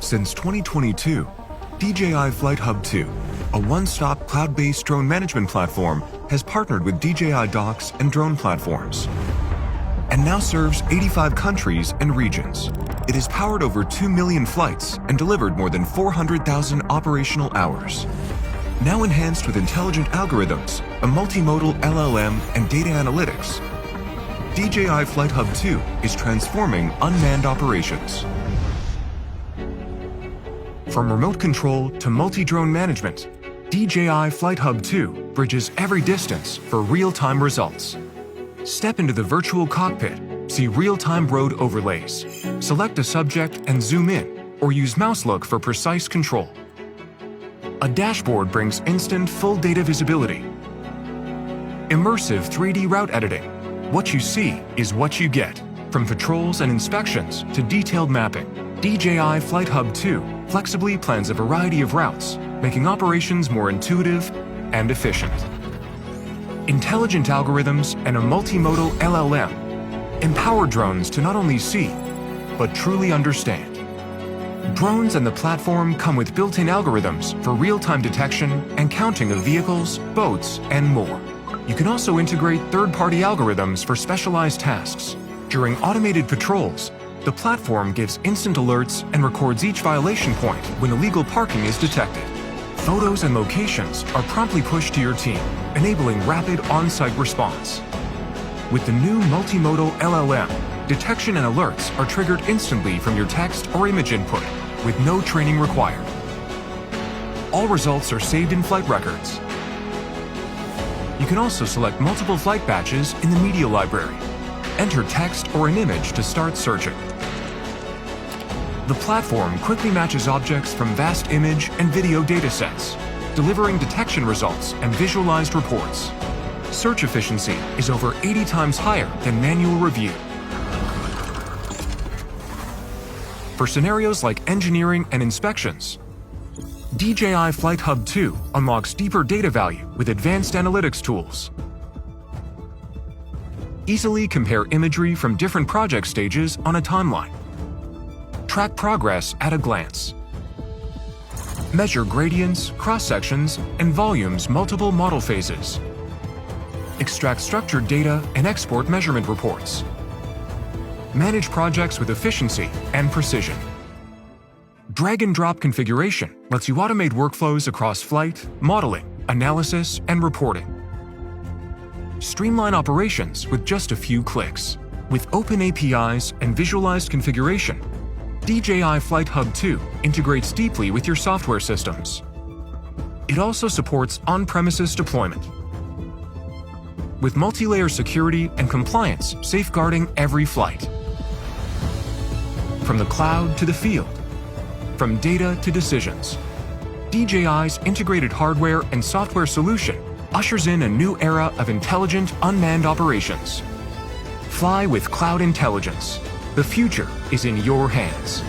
Since 2022, DJI FlightHub 2, a one-stop cloud-based drone management platform, has partnered with DJI docks and drone platforms, and now serves 85 countries and regions. It has powered over 2 million flights and delivered more than 400,000 operational hours. Now enhanced with intelligent algorithms, a multimodal LLM, and data analytics, DJI FlightHub 2 is transforming unmanned operations. From remote control to multi-drone management, DJI FlightHub 2 bridges every distance for real-time results. Step into the virtual cockpit, see real-time road overlays, select a subject and zoom in, or use mouse look for precise control. A dashboard brings instant full data visibility. Immersive 3D route editing. What you see is what you get. From patrols and inspections to detailed mapping, DJI FlightHub 2 flexibly plans a variety of routes, making operations more intuitive and efficient. Intelligent algorithms and a multimodal LLM empower drones to not only see, but truly understand. Drones and the platform come with built-in algorithms for real-time detection and counting of vehicles, boats, and more. You can also integrate third-party algorithms for specialized tasks. During automated patrols, the platform gives instant alerts and records each violation point when illegal parking is detected. Photos and locations are promptly pushed to your team, enabling rapid on-site response. With the new multimodal LLM, detection and alerts are triggered instantly from your text or image input, with no training required. All results are saved in flight records. You can also select multiple flight batches in the media library. Enter text or an image to start searching. The platform quickly matches objects from vast image and video datasets, delivering detection results and visualized reports. Search efficiency is over 80 times higher than manual review. For scenarios like engineering and inspections, DJI FlightHub 2 unlocks deeper data value with advanced analytics tools. Easily compare imagery from different project stages on a timeline. Track progress at a glance. Measure gradients, cross-sections, and volumes multiple model phases. Extract structured data and export measurement reports. Manage projects with efficiency and precision. Drag-and-drop configuration lets you automate workflows across flight, modeling, analysis, and reporting. Streamline operations with just a few clicks. With open APIs and visualized configuration, DJI FlightHub 2 integrates deeply with your software systems. It also supports on-premises deployment, with multi-layer security and compliance safeguarding every flight. From the cloud to the field, from data to decisions, DJI's integrated hardware and software solution ushers in a new era of intelligent unmanned operations. Fly with cloud intelligence. The future is in your hands.